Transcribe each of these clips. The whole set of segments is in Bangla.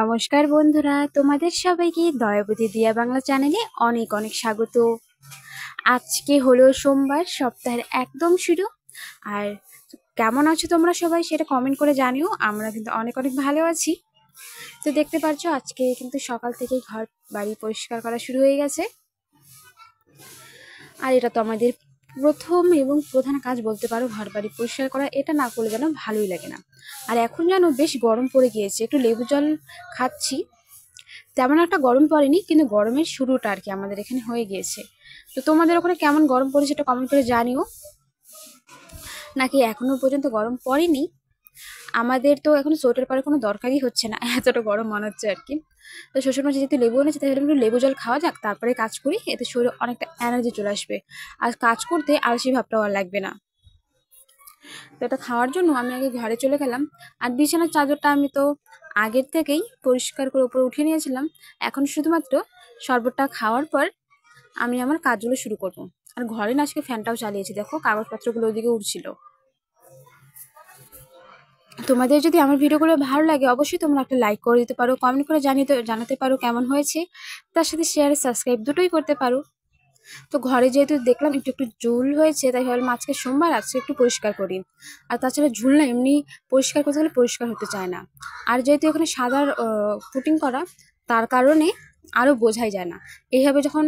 নমস্কার বন্ধুরা, তোমাদের সবাইকে দয়াবতী দিয়া বাংলা চ্যানেলে অনেক অনেক স্বাগত। আজকে হলো সোমবার, সপ্তাহের একদম শুরু। আর কেমন আছো তোমরা সবাই সেটা কমেন্ট করে জানিও। আমরা কিন্তু অনেক অনেক ভালো আছি। তো দেখতে পাচ্ছ আজকে কিন্তু সকাল থেকেই ঘর বাড়ি পরিষ্কার করা শুরু হয়ে গেছে। আর এটা তো আমাদের প্রথম এবং প্রধান কাজ বলতে পারো, ঘর বাড়ি পরিষ্কার করা। এটা না করলে যেন ভালোই লাগে না। আর এখন যেন বেশ গরম পড়ে গিয়েছে, একটু লেবু জল খাচ্ছি। তেমন একটা গরম পড়েনি, কিন্তু গরমের শুরুটা আর কি আমাদের এখানে হয়ে গিয়েছে। তো তোমাদের ওখানে কেমন গরম পড়েছে সেটা কমেন্ট করে জানিও, নাকি এখনো পর্যন্ত গরম পড়েনি। আমাদের তো এখন সোয়েটার পরে কোনো দরকারই হচ্ছে না, এতটা গরম মনে হচ্ছে আর কি। তো শ্বশুরমশাই যেহেতু লেবু এনেছে, তাহলে একটু লেবু জল খাওয়া যাক, তারপরে কাজ করি। এতে শরীরে অনেকটা এনার্জি চলে আসবে, আর কাজ করতে আলসি ভাবটাও আর লাগবে না। তো এটা খাওয়ার জন্য আমি আগে ঘরে চলে গেলাম। আর বিছানার চাদরটা আমি তো আগের থেকেই পরিষ্কার করে উপরে উঠিয়ে নিয়েছিলাম। এখন শুধুমাত্র শরবতটা খাওয়ার পর আমি আমার কাজগুলো শুরু করব। আর ঘরে না আজকে ফ্যানটাও চালিয়েছি, দেখো কাগজপত্রগুলো ওইদিকে উঠছিল। তোমাদের যদি আমার ভিডিওগুলো ভালো লাগে, অবশ্যই তোমরা একটা লাইক করে দিতে পারো, কমেন্ট করে জানাতে পারো কেমন হয়েছে। তার সাথে শেয়ার সাবস্ক্রাইব দুটোই করতে পারো। তো ঘরে যেহেতু দেখলাম একটু একটু ঝুল হয়েছে, তাই ভাবলাম আজকে সোমবার, আজকে একটু পরিষ্কার করি। আর তাছাড়া ঝুল না এমনি পরিষ্কার করতে গেলে পরিষ্কার হতে চায় না। আর যেহেতু এখানে সাদার পুটিং করা, তার কারণে আরও বোঝাই যায় না। এইভাবে যখন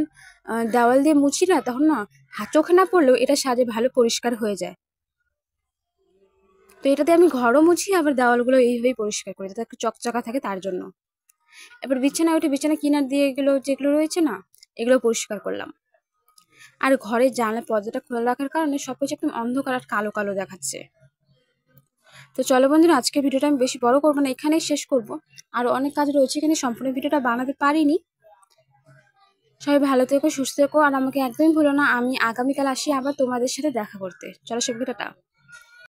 দেওয়াল দিয়ে মুছি না, তখন না চোখে না পড়লেও এটা সাজে ভালো পরিষ্কার হয়ে যায়। তো এটাতে আমি ঘরও মুছি, আবার দেওয়ালগুলো এইভাবেই পরিষ্কার করি যাতে একটু চকচকা থাকে, তার জন্য। এবার বিছানায় উঠে বিছানা কিনার দিয়ে এগুলো যেগুলো রয়েছে না, এগুলো পরিষ্কার করলাম। আর ঘরের জানলার পর্দাটা খোলা রাখার কারণে সবকিছু একদম অন্ধকার আর কালো কালো দেখাচ্ছে। তো চলো বন্ধুরা, আজকের ভিডিওটা আমি বেশি বড় করবো না, এখানেই শেষ করব। আর অনেক কাজ রয়েছে, এখানে সম্পূর্ণ ভিডিওটা বানাতে পারিনি। সবাই ভালো থেকো, সুস্থ থেকো, আর আমাকে একদমই ভুলো না। আমি আগামীকাল আসি আবার তোমাদের সাথে দেখা করতে। চলো সব ভিডিওটা।